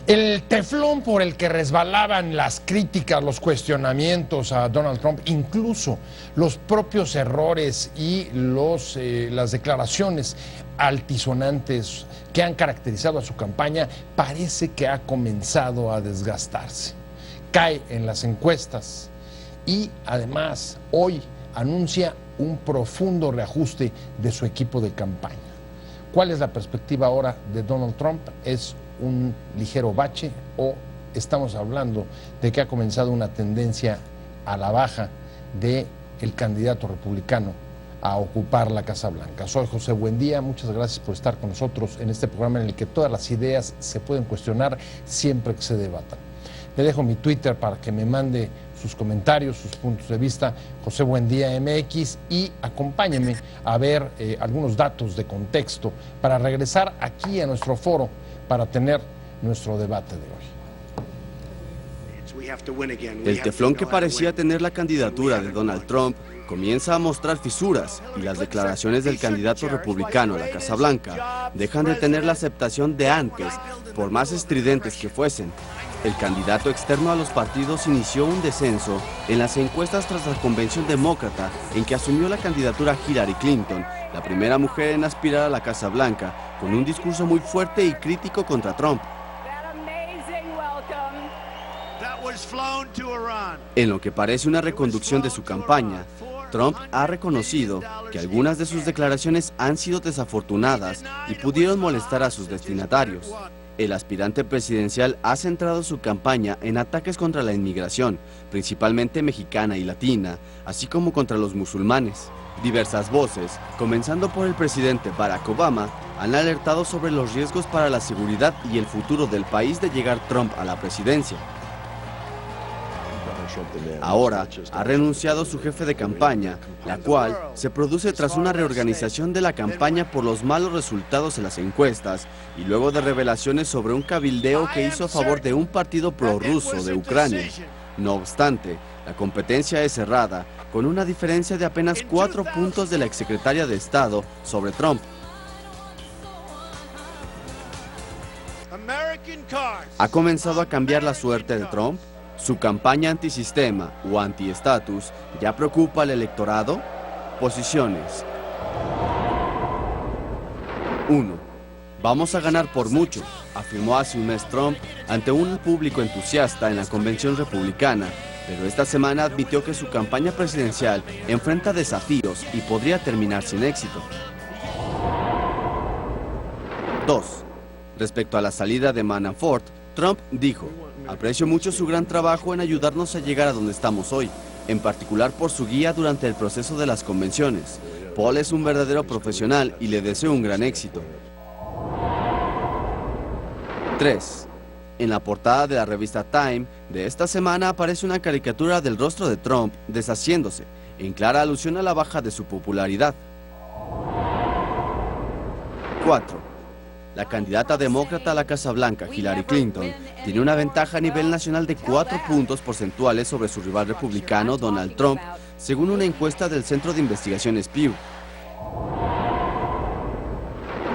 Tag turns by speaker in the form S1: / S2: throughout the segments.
S1: El teflón por el que resbalaban las críticas, los cuestionamientos a Donald Trump, incluso los propios errores y las declaraciones altisonantes que han caracterizado a su campaña, parece que ha comenzado a desgastarse. Cae en las encuestas y además hoy anuncia un profundo reajuste de su equipo de campaña. ¿Cuál es la perspectiva ahora de Donald Trump? ¿Es un ligero bache o estamos hablando de que ha comenzado una tendencia a la baja del candidato republicano a ocupar la Casa Blanca? Soy José Buendía, muchas gracias por estar con nosotros en este programa en el que todas las ideas se pueden cuestionar siempre que se debatan. Le dejo mi Twitter para que me mande sus comentarios, sus puntos de vista, José Buendía MX, y acompáñenme a ver algunos datos de contexto para regresar aquí a nuestro foro para tener nuestro debate de hoy.
S2: El teflón que parecía tener la candidatura de Donald Trump comienza a mostrar fisuras y las declaraciones del candidato republicano a la Casa Blanca dejan de tener la aceptación de antes, por más estridentes que fuesen. El candidato externo a los partidos inició un descenso en las encuestas tras la convención demócrata en que asumió la candidatura Hillary Clinton, la primera mujer en aspirar a la Casa Blanca, con un discurso muy fuerte y crítico contra Trump. En lo que parece una reconducción de su campaña, Trump ha reconocido que algunas de sus declaraciones han sido desafortunadas y pudieron molestar a sus destinatarios. El aspirante presidencial ha centrado su campaña en ataques contra la inmigración, principalmente mexicana y latina, así como contra los musulmanes. Diversas voces, comenzando por el presidente Barack Obama, han alertado sobre los riesgos para la seguridad y el futuro del país de llegar Trump a la presidencia. Ahora ha renunciado su jefe de campaña, la cual se produce tras una reorganización de la campaña por los malos resultados en las encuestas y luego de revelaciones sobre un cabildeo que hizo a favor de un partido prorruso de Ucrania. No obstante, la competencia es cerrada, con una diferencia de apenas 4 puntos de la exsecretaria de Estado sobre Trump. ¿Ha comenzado a cambiar la suerte de Trump? ¿Su campaña antisistema o antiestatus ya preocupa al electorado? Posiciones. 1. Vamos a ganar por mucho, afirmó hace un mes Trump ante un público entusiasta en la convención republicana, pero esta semana admitió que su campaña presidencial enfrenta desafíos y podría terminar sin éxito. 2. Respecto a la salida de Manafort, Trump dijo: aprecio mucho su gran trabajo en ayudarnos a llegar a donde estamos hoy, en particular por su guía durante el proceso de las convenciones. Paul es un verdadero profesional y le deseo un gran éxito. 3. En la portada de la revista Time de esta semana aparece una caricatura del rostro de Trump deshaciéndose, en clara alusión a la baja de su popularidad. 4. La candidata demócrata a la Casa Blanca, Hillary Clinton, tiene una ventaja a nivel nacional de 4 puntos porcentuales sobre su rival republicano, Donald Trump, según una encuesta del Centro de Investigaciones Pew.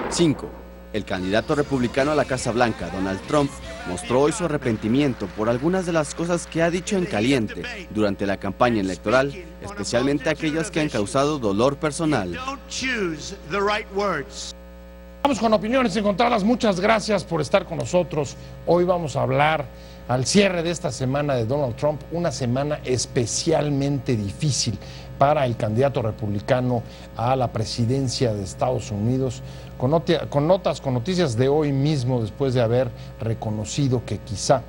S2: 5. El candidato republicano a la Casa Blanca, Donald Trump, mostró hoy su arrepentimiento por algunas de las cosas que ha dicho en caliente durante la campaña electoral, especialmente aquellas que han causado dolor personal.
S1: Vamos con opiniones encontradas. Muchas gracias por estar con nosotros. Hoy vamos a hablar al cierre de esta semana de Donald Trump, una semana especialmente difícil para el candidato republicano a la presidencia de Estados Unidos, con noticias de hoy mismo, después de haber reconocido que quizá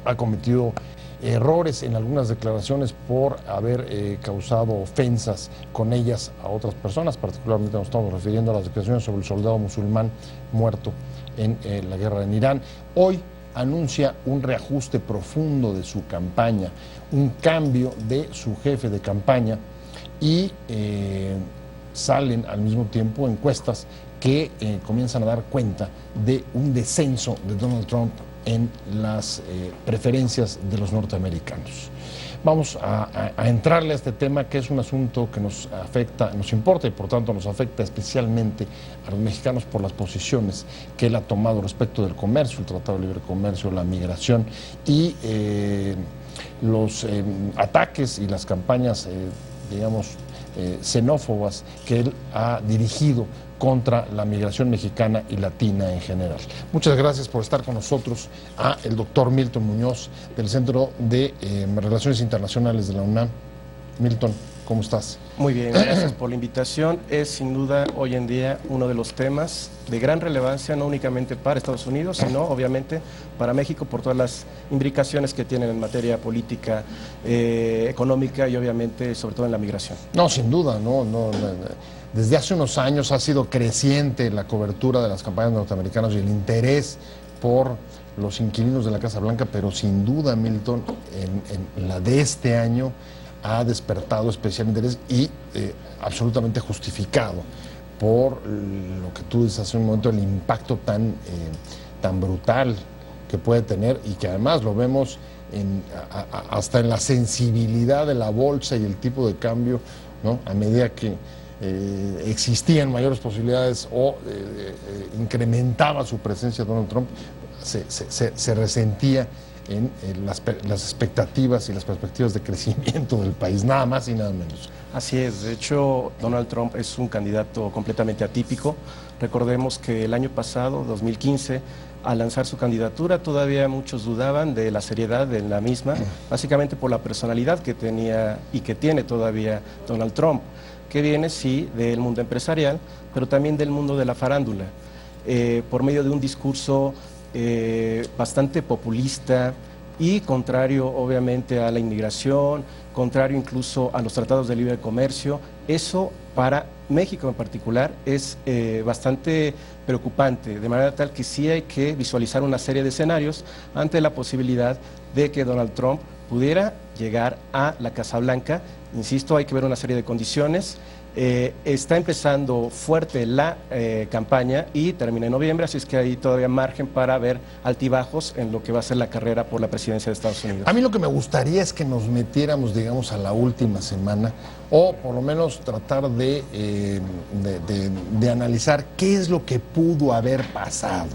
S1: ha cometido errores en algunas declaraciones por haber causado ofensas con ellas a otras personas. Particularmente nos estamos refiriendo a las declaraciones sobre el soldado musulmán muerto en la guerra en Irán. Hoy anuncia un reajuste profundo de su campaña, un cambio de su jefe de campaña y salen al mismo tiempo encuestas que comienzan a dar cuenta de un descenso de Donald Trump en las preferencias de los norteamericanos. Vamos a entrarle a este tema, que es un asunto que nos afecta, nos importa y por tanto nos afecta especialmente a los mexicanos por las posiciones que él ha tomado respecto del comercio, el Tratado de Libre Comercio, la migración y los ataques y las campañas, xenófobas que él ha dirigido contra la migración mexicana y latina en general. Muchas gracias por estar con nosotros a el doctor Milton Muñoz del Centro de Relaciones Internacionales de la UNAM. Milton, ¿cómo estás?
S3: Muy bien, gracias por la invitación. Es sin duda hoy en día uno de los temas de gran relevancia, no únicamente para Estados Unidos, sino obviamente para México por todas las implicaciones que tienen en materia política, económica y obviamente sobre todo en la migración.
S1: No, sin duda, desde hace unos años ha sido creciente la cobertura de las campañas norteamericanas y el interés por los inquilinos de la Casa Blanca, pero sin duda, Milton, en la de este año ha despertado especial interés y absolutamente justificado por lo que tú dices hace un momento, el impacto tan brutal que puede tener y que además lo vemos hasta en la sensibilidad de la bolsa y el tipo de cambio, ¿no? A medida que existían mayores posibilidades o incrementaba su presencia Donald Trump, se resentía en las expectativas y las perspectivas de crecimiento del país, nada más y nada menos.
S3: Así es, de hecho Donald Trump es un candidato completamente atípico. Recordemos que el año pasado, 2015, al lanzar su candidatura todavía muchos dudaban de la seriedad de la misma, básicamente por la personalidad que tenía y que tiene todavía Donald Trump, que viene sí del mundo empresarial, pero también del mundo de la farándula, por medio de un discurso bastante populista y contrario obviamente a la inmigración, contrario incluso a los tratados de libre comercio. Eso para México en particular es bastante preocupante, de manera tal que sí hay que visualizar una serie de escenarios ante la posibilidad de que Donald Trump pudiera llegar a la Casa Blanca. Insisto, hay que ver una serie de condiciones. Está empezando fuerte la campaña y termina en noviembre, así es que hay todavía margen para ver altibajos en lo que va a ser la carrera por la presidencia de Estados Unidos.
S1: A mí lo que me gustaría es que nos metiéramos, digamos, a la última semana, o por lo menos tratar de analizar qué es lo que pudo haber pasado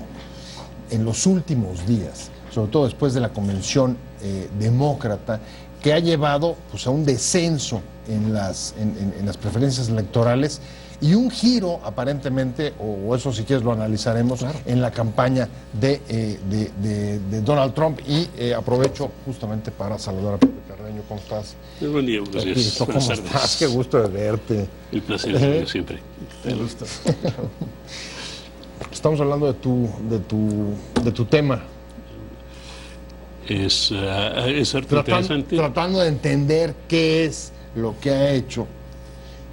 S1: en los últimos días, sobre todo después de la convención demócrata, que ha llevado pues, a un descenso en las preferencias electorales y un giro aparentemente, o eso si quieres lo analizaremos, claro, en la campaña de Donald Trump. Y aprovecho justamente para saludar a Pepe Carreño. ¿Cómo estás?
S4: Buen día, buenos días.
S1: ¿Cómo estás? Qué gusto de verte.
S4: El placer es mío siempre.
S3: Qué gusto.
S1: Estamos hablando de tu tema.
S4: Es interesante.
S1: Tratando de entender qué es lo que ha hecho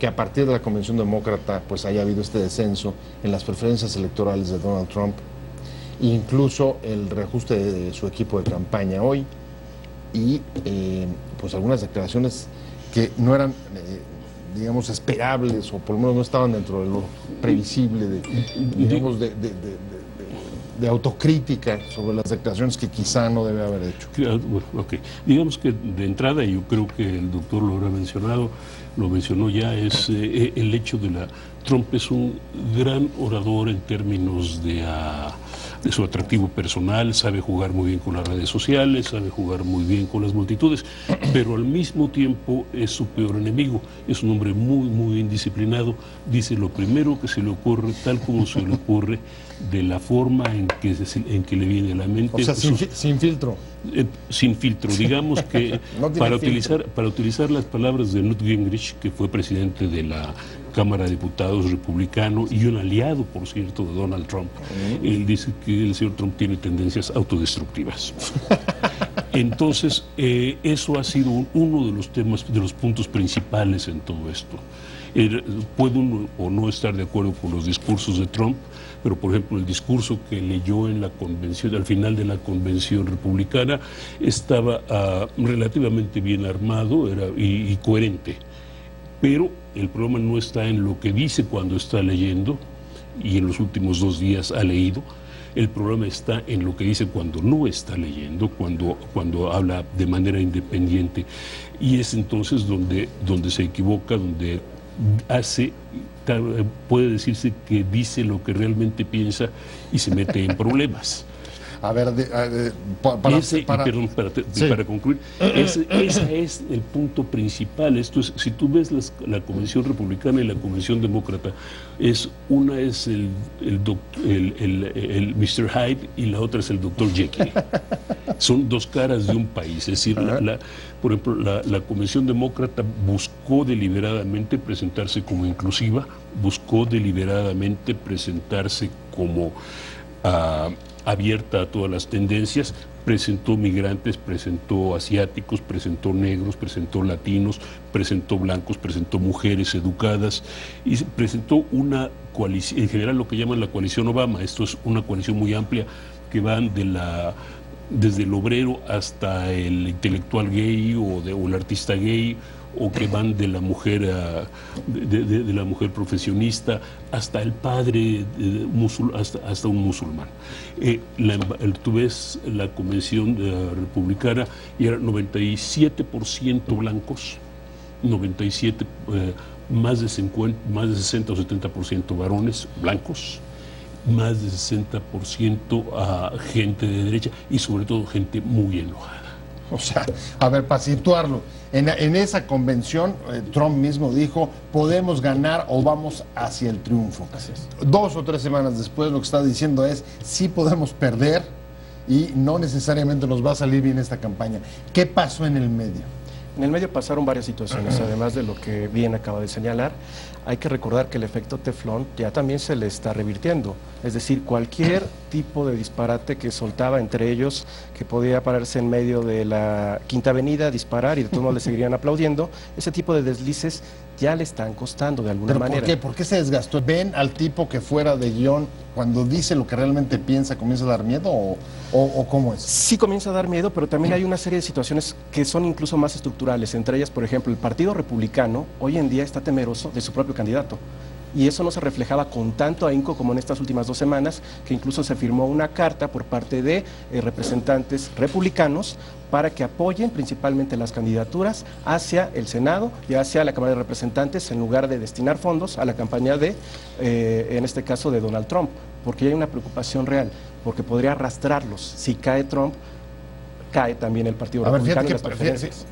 S1: que a partir de la Convención Demócrata pues haya habido este descenso en las preferencias electorales de Donald Trump, incluso el reajuste de su equipo de campaña hoy y pues algunas declaraciones que no eran digamos esperables o por lo menos no estaban dentro de lo previsible de autocrítica sobre las declaraciones que quizá no debe haber hecho.
S4: Bueno, okay. Digamos que de entrada, y yo creo que el doctor lo habrá mencionado, lo mencionó ya, es el hecho de Trump es un gran orador en términos de su atractivo personal, sabe jugar muy bien con las redes sociales, sabe jugar muy bien con las multitudes, pero al mismo tiempo es su peor enemigo. Es un hombre muy, muy indisciplinado, dice lo primero que se le ocurre, tal como se le ocurre, de la forma en que le viene a la mente.
S1: O sea, sin filtro.
S4: Sin filtro, digamos que
S1: no
S4: para utilizar las palabras de Newt Gingrich, que fue presidente de la Cámara de Diputados republicano y un aliado, por cierto, de Donald Trump, él dice que el señor Trump tiene tendencias autodestructivas. Entonces, eso ha sido uno de los temas, de los puntos principales en todo esto. Puede uno o no estar de acuerdo con los discursos de Trump, pero por ejemplo el discurso que leyó en la convención, al final de la convención republicana, estaba relativamente bien armado y coherente. Pero el problema no está en lo que dice cuando está leyendo, y en los últimos 2 días ha leído, El problema está en lo que dice cuando no está leyendo, cuando habla de manera independiente, y es entonces donde se equivoca, donde puede decirse que dice lo que realmente piensa y se mete en problemas.
S1: A ver,
S4: para concluir, ese es el punto principal. Esto es, si tú ves la Convención Republicana y la Convención Demócrata, una es el Mr. Hyde y la otra es el Dr. Jekyll. Son dos caras de un país. Es decir, por ejemplo, la Convención Demócrata buscó deliberadamente presentarse como inclusiva, buscó deliberadamente presentarse como abierta a todas las tendencias, presentó migrantes, presentó asiáticos, presentó negros, presentó latinos, presentó blancos, presentó mujeres educadas y presentó una coalición, en general lo que llaman la coalición Obama. Esto es una coalición muy amplia que van desde el obrero hasta el intelectual gay o el artista gay, o que van de la mujer de la mujer profesionista hasta el padre hasta un musulmán. Tú ves la convención republicana y era 97% blancos, 97 más de 60 o 70% varones blancos, más de 60% a gente de derecha y sobre todo gente muy enojada.
S1: O sea, a ver, para situarlo, en esa convención Trump mismo dijo, podemos ganar o vamos hacia el triunfo. 2 o 3 semanas después lo que está diciendo es, sí podemos perder y no necesariamente nos va a salir bien esta campaña. ¿Qué pasó en el medio?
S3: En el medio pasaron varias situaciones, además de lo que bien acaba de señalar. Hay que recordar que el efecto teflón ya también se le está revirtiendo. Es decir, cualquier tipo de disparate que soltaba entre ellos, que podía pararse en medio de la Quinta Avenida, disparar y de todos modos le seguirían aplaudiendo, ese tipo de deslices ya le están costando de alguna manera.
S1: ¿Por qué? ¿Por qué se desgastó? ¿Ven al tipo que fuera de guión, cuando dice lo que realmente piensa, comienza a dar miedo o cómo es?
S3: Sí comienza a dar miedo, pero también hay una serie de situaciones que son incluso más estructurales. Entre ellas, por ejemplo, el Partido Republicano hoy en día está temeroso de su propio candidato. Y eso no se reflejaba con tanto ahínco como en estas últimas 2 semanas, que incluso se firmó una carta por parte de representantes republicanos para que apoyen principalmente las candidaturas hacia el Senado y hacia la Cámara de Representantes, en lugar de destinar fondos a la campaña en este caso, de Donald Trump, porque hay una preocupación real, porque podría arrastrarlos. Si cae Trump, cae también el Partido Republicano.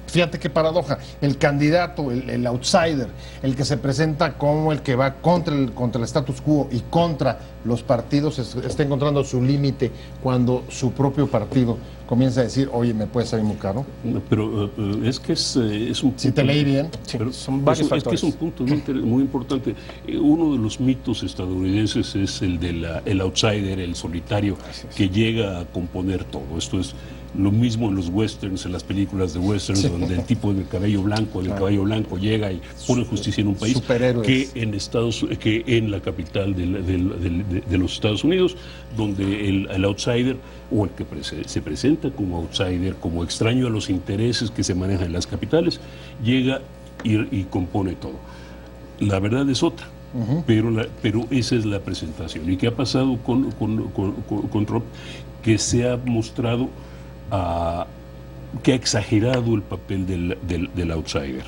S1: Fíjate qué paradoja. El candidato, el outsider, el que se presenta como el que va contra el status quo y contra los partidos, está encontrando su límite cuando su propio partido comienza a decir, oye, me puede salir muy caro.
S4: Pero es que es un punto,
S1: si te leí bien.
S3: Sí, son varios factores.
S4: Es que es un punto muy importante. Uno de los mitos estadounidenses es el del outsider, el solitario, que llega a componer todo. Esto es lo mismo en los westerns, en las películas de westerns, donde el tipo del cabello blanco llega y pone justicia en un país, que en la capital de los Estados Unidos, donde el outsider, o el que se presenta como outsider, como extraño a los intereses que se manejan en las capitales, llega y compone todo. La verdad es otra. Pero esa es la presentación. ¿Y qué ha pasado con Trump? Que se ha mostrado que ha exagerado el papel del outsider.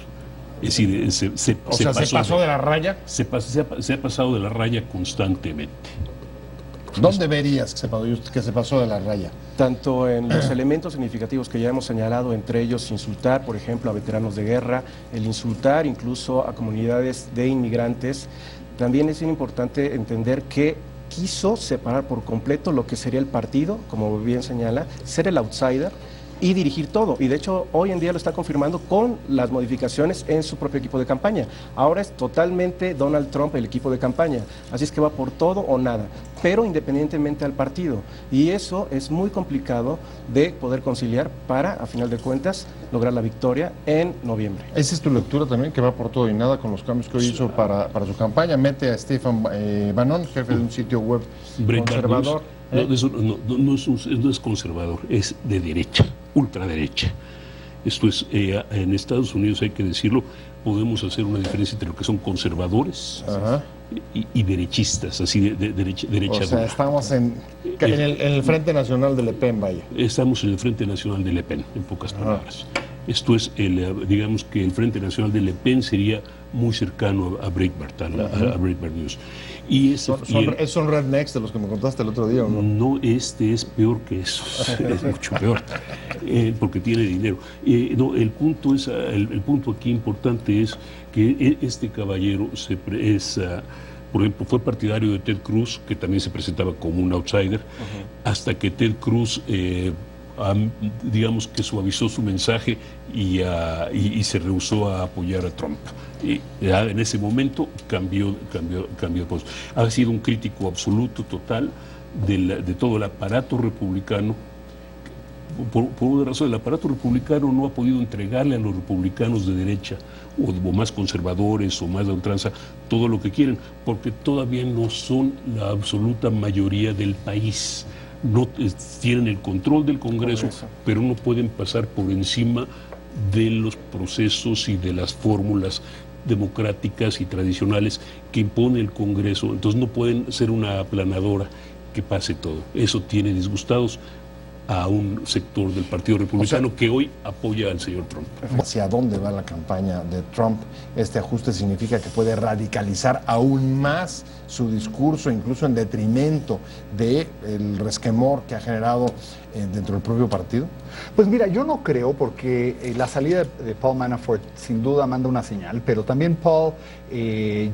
S4: Es decir, se pasó de la raya. Se ha pasado de la raya constantemente.
S1: ¿Dónde verías que se pasó de la raya?
S3: Tanto en los elementos significativos que ya hemos señalado, entre ellos insultar, por ejemplo, a veteranos de guerra, el insultar incluso a comunidades de inmigrantes. También es importante entender que quiso separar por completo lo que sería el partido, como bien señala, ser el outsider y dirigir todo. Y de hecho, hoy en día lo está confirmando con las modificaciones en su propio equipo de campaña. Ahora es totalmente Donald Trump el equipo de campaña. Así es que va por todo o nada, pero independientemente al partido. Y eso es muy complicado de poder conciliar para, a final de cuentas, lograr la victoria en noviembre.
S1: ¿Esa es tu lectura también, que va por todo y nada con los cambios que hoy hizo para su campaña? Mete a Stephen Bannon, jefe de un sitio web conservador.
S4: No es conservador, es de derecha, ultraderecha. Esto es, en Estados Unidos, hay que decirlo, podemos hacer una diferencia entre lo que son conservadores y derechistas, así de derecha
S1: O sea,
S4: dura.
S1: estamos en el Frente Nacional de Le Pen, vaya.
S4: Estamos en el Frente Nacional de Le Pen, en pocas palabras. Esto es, digamos que el Frente Nacional de Le Pen sería muy cercano a Breitbart, a Breitbart News. Y
S1: ¿Son rednecks de los que me contaste el otro día o no?
S4: no, este es peor que eso, es mucho peor, porque tiene dinero. No, el punto aquí importante es que este caballero por ejemplo, fue partidario de Ted Cruz, que también se presentaba como un outsider, hasta que Ted Cruz digamos que suavizó su mensaje y se rehusó a apoyar a Trump. Y ya en ese momento cambió de puesto. Ha sido un crítico absoluto, total, de todo el aparato republicano. Por una razón, el aparato republicano no ha podido entregarle a los republicanos de derecha o más conservadores o más de ultranza todo lo que quieren, porque todavía no son la absoluta mayoría del país. No tienen el control del Congreso, pero no pueden pasar por encima de los procesos y de las fórmulas democráticas y tradicionales que impone el Congreso. Entonces no pueden ser una aplanadora que pase todo. Eso tiene disgustados a un sector del Partido Republicano que hoy apoya al señor Trump.
S1: ¿Hacia dónde va la campaña de Trump? Este ajuste significa que puede radicalizar aún más su discurso, incluso en detrimento del resquemor que ha generado dentro del propio partido.
S5: Pues mira, yo no creo, porque la salida de Paul Manafort sin duda manda una señal, pero también Paul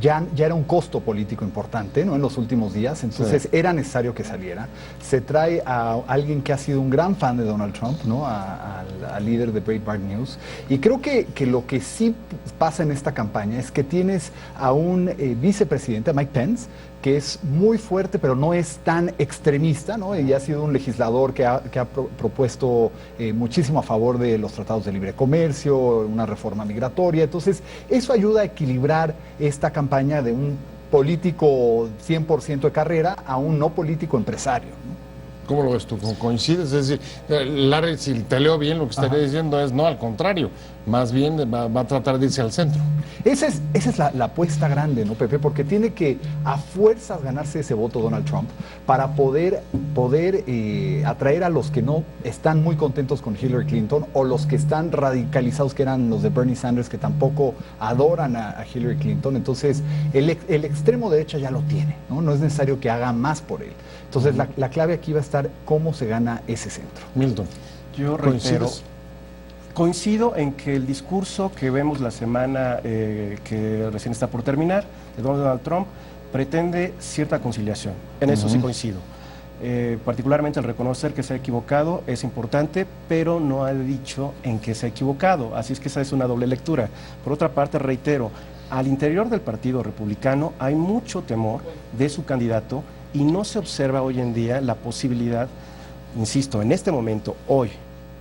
S5: ya era un costo político importante, ¿no?, en los últimos días, entonces era necesario que saliera. Se trae a alguien que ha sido un gran fan de Donald Trump, ¿no?, al líder de Breitbart News, y creo que lo que sí pasa en esta campaña es que tienes a un vicepresidente, Mike Pence, que es muy fuerte, pero no es tan extremista, ¿no? Y ha sido un legislador que ha propuesto muchísimo a favor de los tratados de libre comercio, una reforma migratoria. Entonces, eso ayuda a equilibrar esta campaña de un político 100% de carrera a un no político empresario, ¿no?
S1: ¿Cómo lo ves tú? ¿Coincides? Es decir, Larry, si te leo bien, lo que estaría diciendo es no, al contrario, más bien va a tratar de irse al centro.
S5: Esa es la apuesta grande, ¿no, Pepe? Porque tiene que a fuerzas ganarse ese voto Donald Trump para poder atraer a los que no están muy contentos con Hillary Clinton, o los que están radicalizados, que eran los de Bernie Sanders, que tampoco adoran a Hillary Clinton. Entonces, el extremo derecha ya lo tiene, ¿no? No es necesario que haga más por él. Entonces, la clave aquí va a estar cómo se gana ese centro.
S1: Milton,
S3: yo reitero, coincido en que el discurso que vemos la semana que recién está por terminar, de Donald Trump, pretende cierta conciliación. En eso sí coincido. Particularmente el reconocer que se ha equivocado es importante, pero no ha dicho en qué se ha equivocado. Así es que esa es una doble lectura. Por otra parte, reitero, al interior del Partido Republicano hay mucho temor de su candidato y no se observa hoy en día la posibilidad, insisto, en este momento, hoy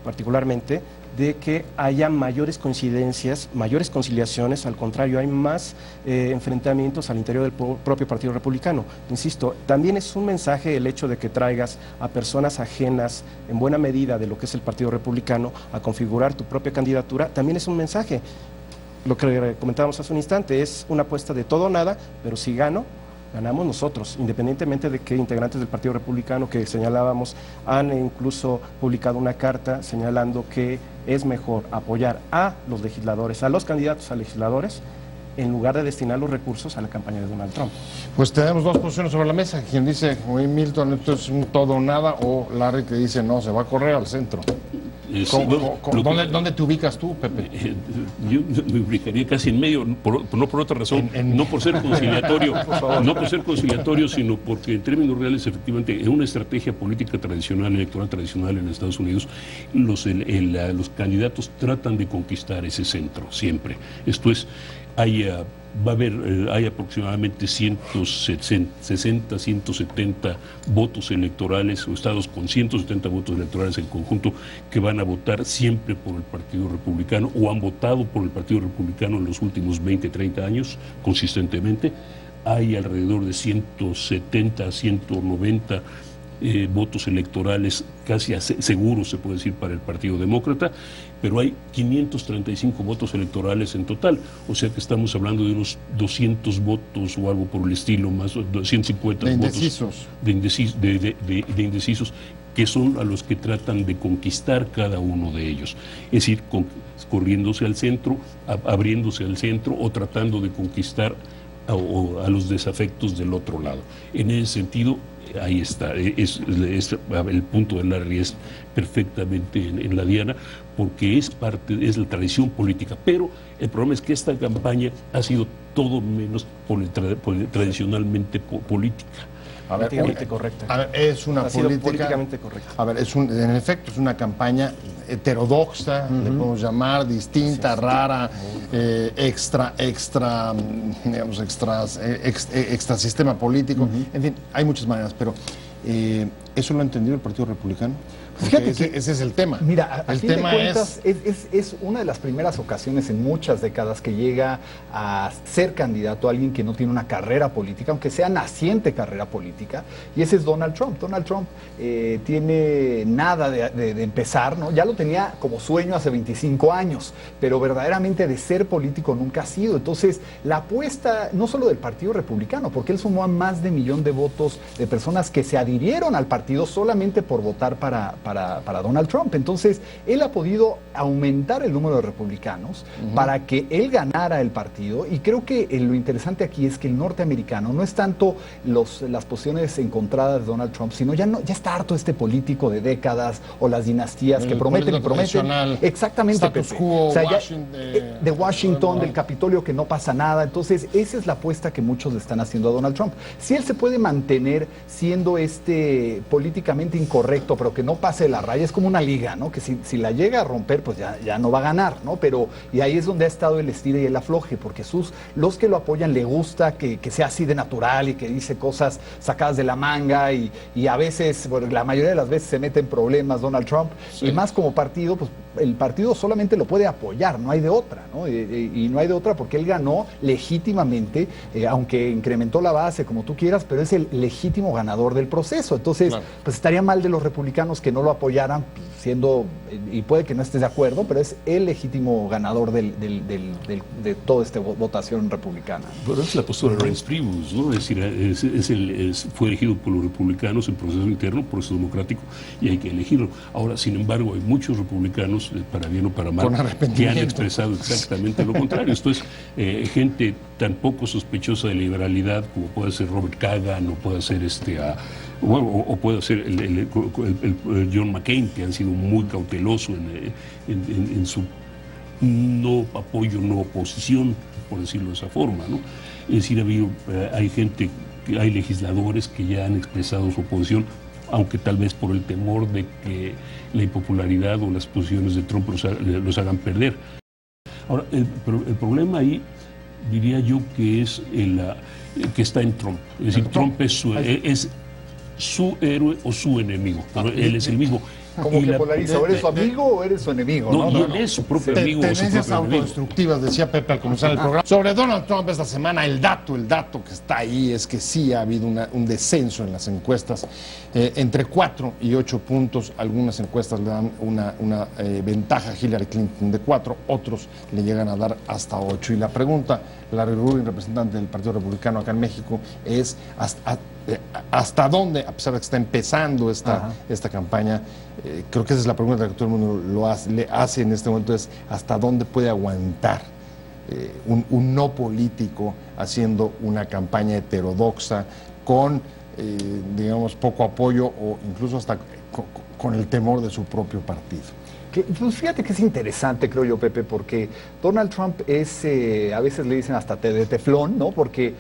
S3: particularmente, de que haya mayores coincidencias, mayores conciliaciones. Al contrario, hay más enfrentamientos al interior del propio Partido Republicano. Insisto, también es un mensaje el hecho de que traigas a personas ajenas en buena medida de lo que es el Partido Republicano a configurar tu propia candidatura, también es un mensaje. Lo que comentábamos hace un instante, es una apuesta de todo o nada, pero si gano, ganamos nosotros, independientemente de que integrantes del Partido Republicano que señalábamos han incluso publicado una carta señalando que es mejor apoyar a los legisladores, a los candidatos a legisladores, en lugar de destinar los recursos a la campaña de Donald Trump.
S1: pues tenemos dos posiciones sobre la mesa. Quien dice, oye, Milton, esto es un todo o nada, o Larry que dice, no, se va a correr al centro. ¿Dónde te ubicas tú, Pepe?
S4: Yo me ubicaría casi en medio, no por otra razón, no por ser conciliatorio, no por ser conciliatorio, sino porque en términos reales, efectivamente, en una estrategia política tradicional, electoral tradicional en Estados Unidos, los candidatos tratan de conquistar ese centro, siempre. Esto es, hay aproximadamente 160, 170 votos electorales, o estados con 170 votos electorales en conjunto, que van a votar siempre por el Partido Republicano, o han votado por el Partido Republicano en los últimos 20, 30 años, consistentemente. Hay alrededor de 170, 190 votos electorales casi seguros, se puede decir, para el Partido Demócrata, pero hay 535 votos electorales en total, o sea que estamos hablando de unos 200 votos o algo por el estilo, más 250
S1: de
S4: votos
S1: indecisos.
S4: de indecisos, que son a los que tratan de conquistar cada uno de ellos. Es decir, corriéndose al centro, abriéndose al centro o tratando de conquistar a los desafectos del otro lado. En ese sentido, ahí está, el punto de Larry es perfectamente en la diana, porque es la tradición política, pero el problema es que esta campaña ha sido todo menos tradicionalmente política.
S1: A ver,
S3: políticamente correcta.
S1: A ver, es una
S3: Ha sido
S1: política
S3: políticamente correcta.
S1: A ver, en efecto, es una campaña heterodoxa, le podemos llamar, distinta, rara, extra sistema político. En fin, hay muchas maneras, pero ¿eso lo ha entendido el Partido Republicano? Porque ese es el tema.
S5: Mira, a
S1: el
S5: fin
S1: tema
S5: de cuentas, es una de las primeras ocasiones en muchas décadas que llega a ser candidato a alguien que no tiene una carrera política, aunque sea naciente carrera política, y ese es Donald Trump. Donald Trump tiene nada de empezar, ¿no? Ya lo tenía como sueño hace 25 años, pero verdaderamente de ser político nunca ha sido. Entonces, la apuesta no solo del Partido Republicano, porque él sumó a más de 1 millón de votos de personas que se adhirieron al partido solamente por votar para Donald Trump. Entonces, él ha podido aumentar el número de republicanos para que él ganara el partido, y creo que lo interesante aquí es que el norteamericano no es tanto las posiciones encontradas de Donald Trump, sino ya está harto este político de décadas o las dinastías que prometen y prometen. Exactamente,
S1: status quo,
S5: o sea, de
S1: Washington,
S5: Washington, del Capitolio, que no pasa nada. Entonces, esa es la apuesta que muchos le están haciendo a Donald Trump. Si él se puede mantener siendo políticamente incorrecto, pero que no pase la raya, es como una liga, ¿no? Que si la llega a romper, pues ya no va a ganar, ¿no? Y ahí es donde ha estado el estire y el afloje, porque los que lo apoyan le gusta que sea así de natural y que dice cosas sacadas de la manga, y a veces, bueno, la mayoría de las veces se mete en problemas Donald Trump, y más como partido, pues el partido solamente lo puede apoyar, no hay de otra, ¿no? Y no hay de otra porque él ganó legítimamente, aunque incrementó la base, como tú quieras, pero es el legítimo ganador del proceso. Entonces, claro, pues estaría mal de los republicanos que no lo apoyaran, y puede que no estés de acuerdo, pero es el legítimo ganador de toda esta votación republicana.
S4: Pero es la postura de Reince Priebus, ¿no? Es decir, fue elegido por los republicanos en proceso interno, proceso democrático, y hay que elegirlo. Ahora, sin embargo, hay muchos republicanos, para bien o para mal, que han expresado exactamente lo contrario. Esto es gente tan poco sospechosa de liberalidad como puede ser Robert Kagan, o puede ser o puede ser el John McCain, que han sido muy cauteloso en su no apoyo, no oposición, por decirlo de esa forma, ¿no? Es decir, hay legisladores que ya han expresado su oposición, aunque tal vez por el temor de que la impopularidad o las posiciones de Trump los hagan perder. Ahora, el problema ahí, diría yo, que es que está en Trump. Es decir, Trump es su héroe o su enemigo, pero él es el mismo.
S5: Como que polariza, o eres su amigo o eres su enemigo.
S4: No, y él es su propio amigo.
S1: Tendencias autodestructivas, decía Pepe al comenzar el programa. Sobre Donald Trump esta semana, el dato que está ahí es que sí ha habido un descenso en las encuestas, entre 4 y 8 puntos. Algunas encuestas le dan una ventaja a Hillary Clinton de 4, otros le llegan a dar hasta 8. Y la pregunta, Larry Rubin, representante del Partido Republicano acá en México, es hasta dónde, a pesar de que está empezando esta campaña, creo que esa es la pregunta que todo el mundo le hace en este momento, es hasta dónde puede aguantar un no político haciendo una campaña heterodoxa con, digamos, poco apoyo, o incluso hasta con el temor de su propio partido.
S5: Pues fíjate que es interesante, creo yo, Pepe, porque Donald Trump es, a veces le dicen hasta de teflón, ¿no? Porque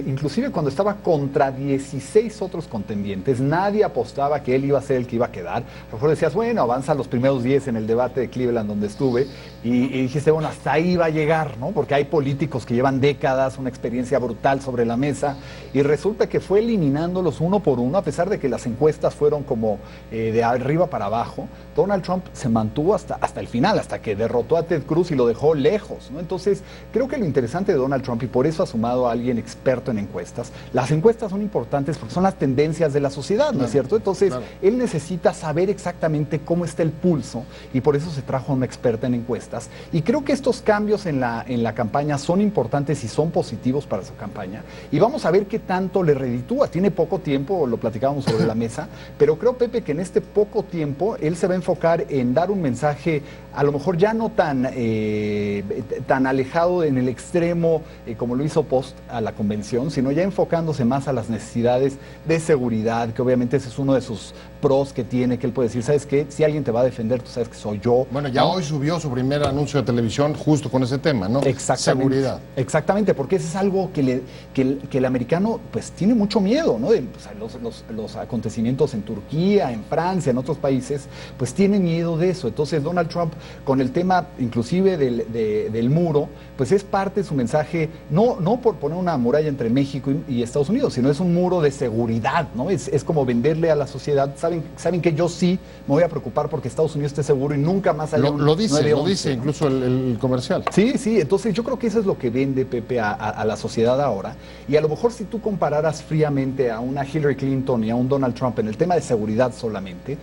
S5: inclusive cuando estaba contra 16 otros contendientes, nadie apostaba que él iba a ser el que iba a quedar. A lo mejor decías, bueno, avanza los primeros 10 en el debate de Cleveland donde estuve, y dijiste, bueno, hasta ahí va a llegar, ¿no? Porque hay políticos que llevan décadas, una experiencia brutal sobre la mesa, y resulta que fue eliminándolos uno por uno, a pesar de que las encuestas fueron como de arriba para abajo, Donald Trump se mantuvo hasta el final, hasta que derrotó a Ted Cruz y lo dejó lejos, ¿no? Entonces, creo que lo interesante de Donald Trump, y por eso ha sumado a alguien experto en encuestas, las encuestas son importantes porque son las tendencias de la sociedad, ¿no es cierto? Entonces, él necesita saber exactamente cómo está el pulso, y por eso se trajo a una experta en encuestas. Y creo que estos cambios en la campaña son importantes y son positivos para su campaña. Y vamos a ver qué tanto le reditúa. Tiene poco tiempo, lo platicábamos sobre la mesa, pero creo, Pepe, que en este poco tiempo él se va a enfocar en dar un mensaje a lo mejor ya no tan alejado en el extremo como lo hizo post a la convención, sino ya enfocándose más a las necesidades de seguridad, que obviamente ese es uno de sus pros que tiene, que él puede decir, ¿sabes qué? Si alguien te va a defender, tú sabes que soy yo.
S1: Bueno, ya hoy subió su primer anuncio de televisión justo con ese tema, ¿no?
S5: Exactamente.
S1: Seguridad.
S5: Exactamente, porque eso es algo que el americano pues tiene mucho miedo, ¿no? Los acontecimientos en Turquía, en Francia, en otros países, pues tiene miedo de eso. Entonces Donald Trump, con el tema inclusive del muro, pues es parte de su mensaje, no por poner una muralla entre México y Estados Unidos, sino es un muro de seguridad, ¿no? Es como venderle a la sociedad, saben que yo sí me voy a preocupar porque Estados Unidos esté seguro y nunca más haya
S1: lo dice
S5: 9/11, ¿no?
S1: Incluso el comercial.
S5: Sí, entonces yo creo que eso es lo que vende, Pepe, a la sociedad ahora. Y a lo mejor si tú compararas fríamente a una Hillary Clinton y a un Donald Trump en el tema de seguridad solamente,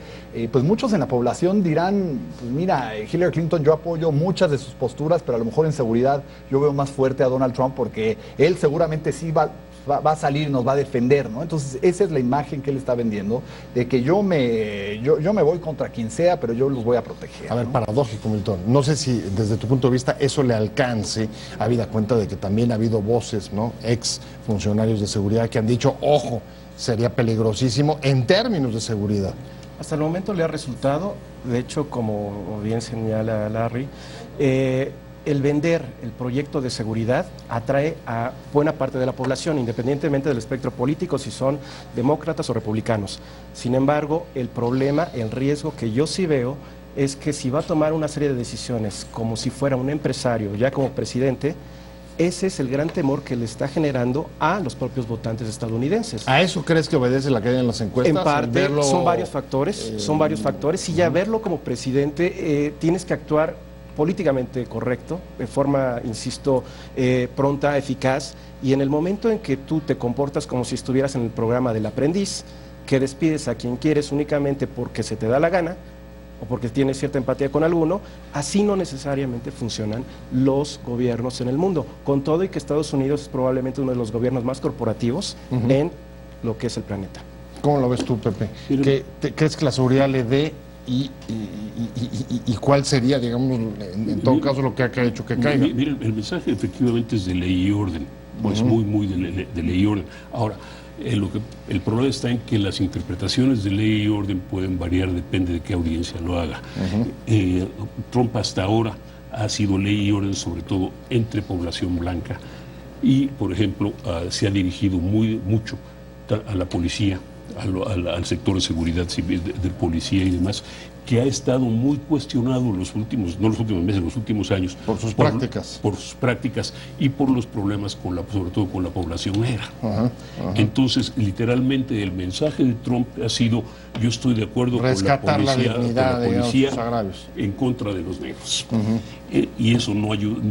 S5: pues muchos en la población dirán, pues mira, Hillary Clinton yo apoyo muchas de sus posturas, pero a lo mejor en seguridad yo veo más fuerte a Donald Trump porque él seguramente sí va a salir, nos va a defender, ¿no? Entonces esa es la imagen que él está vendiendo, de que yo me voy contra quien sea, pero yo los voy a proteger.
S1: A ver,
S5: ¿no?
S1: paradójico, Milton. No sé si desde tu punto de vista eso le alcance, habida cuenta de que también ha habido voces, ¿no? Ex funcionarios de seguridad que han dicho, ojo, sería peligrosísimo en términos de seguridad.
S3: Hasta el momento le ha resultado, de hecho, como bien señala Larry, el vender el proyecto de seguridad atrae a buena parte de la población, independientemente del espectro político, si son demócratas o republicanos. Sin embargo, el problema, el riesgo que yo sí veo es que si va a tomar una serie de decisiones como si fuera un empresario, ya como presidente, ese es el gran temor que le está generando a los propios votantes estadounidenses.
S1: ¿A eso crees que obedece la caída en las encuestas?
S3: En parte, son varios factores, y ya verlo como presidente tienes que actuar políticamente correcto, de forma, insisto, pronta, eficaz, y en el momento en que tú te comportas como si estuvieras en el programa del aprendiz, que despides a quien quieres únicamente porque se te da la gana, o porque tienes cierta empatía con alguno, así no necesariamente funcionan los gobiernos en el mundo, con todo y que Estados Unidos es probablemente uno de los gobiernos más corporativos en lo que es el planeta.
S1: ¿Cómo lo ves tú, Pepe? ¿Crees que la seguridad le dé y cuál sería, digamos, en todo caso lo que ha hecho que caiga?
S4: Mira, el mensaje efectivamente es de ley y orden, pues muy de ley y orden. Ahora, el problema está en que las interpretaciones de ley y orden pueden variar, depende de qué audiencia lo haga. Trump hasta ahora ha sido ley y orden sobre todo entre población blanca y, por ejemplo, se ha dirigido mucho a la policía, al sector de seguridad civil, de policía y demás, que ha estado muy cuestionado en los últimos, no los últimos meses, los últimos años.
S1: Por sus prácticas.
S4: Por sus prácticas y por los problemas, sobre todo con la población negra. Entonces, literalmente, el mensaje de Trump ha sido, yo estoy de acuerdo
S1: rescatar
S4: con la
S1: dignidad,
S4: policía,
S1: digamos, sus agravios
S4: en contra de los negros. Y eso no ayuda,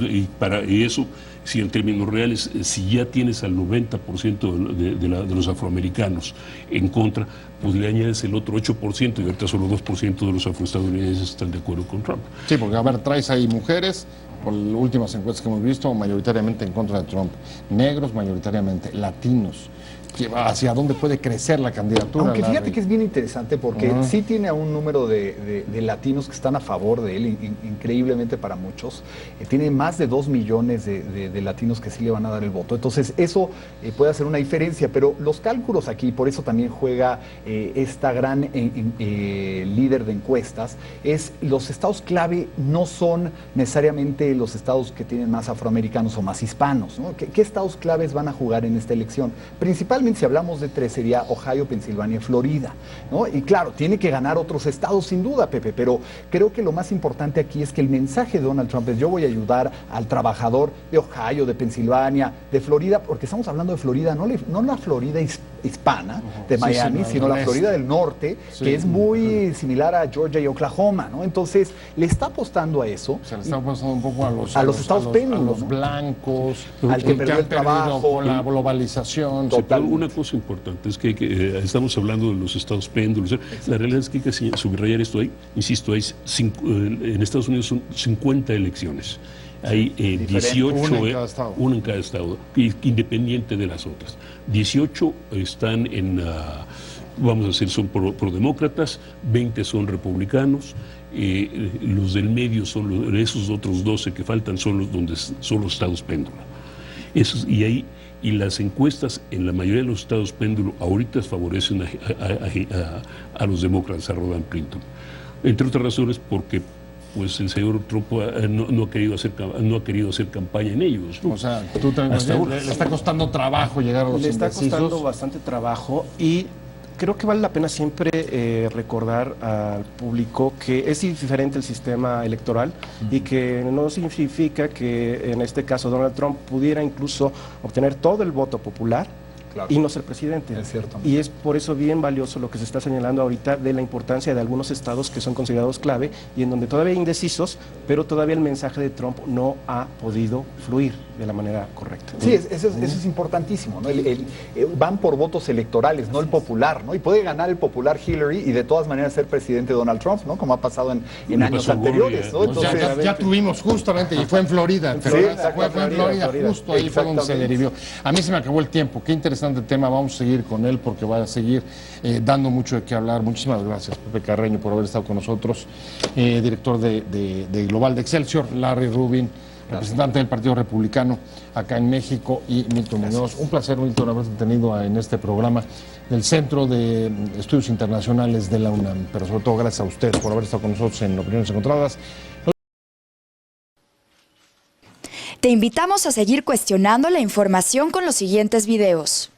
S4: y eso, si en términos reales, si ya tienes al 90% de los afroamericanos en contra, pues le añades el otro 8% y ahorita solo 2% de los afroestadounidenses están de acuerdo con Trump.
S1: Sí, porque a ver, traes ahí mujeres, por las últimas encuestas que hemos visto, mayoritariamente en contra de Trump, negros mayoritariamente, latinos. ¿Hacia dónde puede crecer la candidatura?
S5: Aunque fíjate que es bien interesante porque sí tiene a un número de latinos que están a favor de él, increíblemente para muchos. Tiene más de 2 millones de latinos que sí le van a dar el voto. Entonces eso puede hacer una diferencia, pero los cálculos aquí, por eso también juega esta gran líder de encuestas, es los estados clave no son necesariamente los estados que tienen más afroamericanos o más hispanos, ¿no? ¿Qué estados claves van a jugar en esta elección? Principalmente, si hablamos de 3, sería Ohio, Pensilvania y Florida, ¿no? Y claro, tiene que ganar otros estados sin duda, Pepe, pero creo que lo más importante aquí es que el mensaje de Donald Trump es: yo voy a ayudar al trabajador de Ohio, de Pensilvania, de Florida, porque estamos hablando de Florida, no la Florida hispana de
S1: Sí,
S5: Miami,
S1: sí,
S5: sino la
S1: este.
S5: Florida del Norte,
S1: Sí.
S5: que es muy similar a Georgia y Oklahoma, ¿no? Entonces, le está apostando a eso.
S1: Se le está pasando un poco a los
S5: estados péndulo,
S1: a los
S5: ¿no?
S1: blancos,
S5: Al que perdió
S1: han
S5: el trabajo.
S1: perdido con la globalización.
S4: Sí, pero
S5: Totalmente.
S4: una cosa importante es que estamos hablando de los estados péndulos. La realidad es que hay que subrayar esto. Insisto, en Estados Unidos son 50 elecciones. Hay 18,
S1: Una en cada estado.
S4: una en cada estado, independiente de las otras. 18 están vamos a decir, son prodemócratas, 20 son republicanos, los del medio son esos otros 12 que faltan son los estados péndulo. Y las encuestas en la mayoría de los estados péndulo ahorita favorecen a los demócratas, a Roland Clinton. Entre otras razones porque pues el señor Trump no ha querido hacer campaña en ellos, ¿no?
S1: O sea, tú también
S4: Hasta ahora.
S1: le está costando trabajo llegar a los
S3: Le está
S1: indecisos.
S3: costando bastante trabajo y creo que vale la pena siempre recordar al público que es diferente el sistema electoral y que no significa que en este caso Donald Trump pudiera incluso obtener todo el voto popular.
S5: Claro.
S3: Y no ser presidente.
S5: Es cierto.
S3: Y es por eso bien valioso lo que se está señalando ahorita de la importancia de algunos estados que son considerados clave y en donde todavía hay indecisos, pero todavía el mensaje de Trump no ha podido fluir de la manera correcta.
S5: Sí, eso es importantísimo, ¿no? Van por votos electorales, no el popular, ¿no? Y puede ganar el popular Hillary y de todas maneras ser presidente Donald Trump, ¿no? Como ha pasado en años
S4: pasó
S5: anteriores, ¿no?
S4: Gloria,
S5: Entonces,
S1: Ya tuvimos justamente, y fue en Florida,
S5: Sí,
S1: pero
S5: exacto,
S1: fue en Florida,
S3: Florida.
S1: justo ahí fue donde se
S5: Exactamente.
S1: derivió. A mí se me acabó el tiempo, qué interesante tema, vamos a seguir con él porque va a seguir dando mucho de qué hablar. Muchísimas gracias, Pepe Carreño, por haber estado con nosotros, director de Global de Excelsior, Larry Rubin, representante del Partido Republicano acá en México, y Milton Muñoz. Un placer, Milton, haberte tenido en este programa del Centro de Estudios Internacionales de la UNAM, pero sobre todo gracias a ustedes por haber estado con nosotros en Opiniones Encontradas.
S6: Te invitamos a seguir cuestionando la información con los siguientes videos.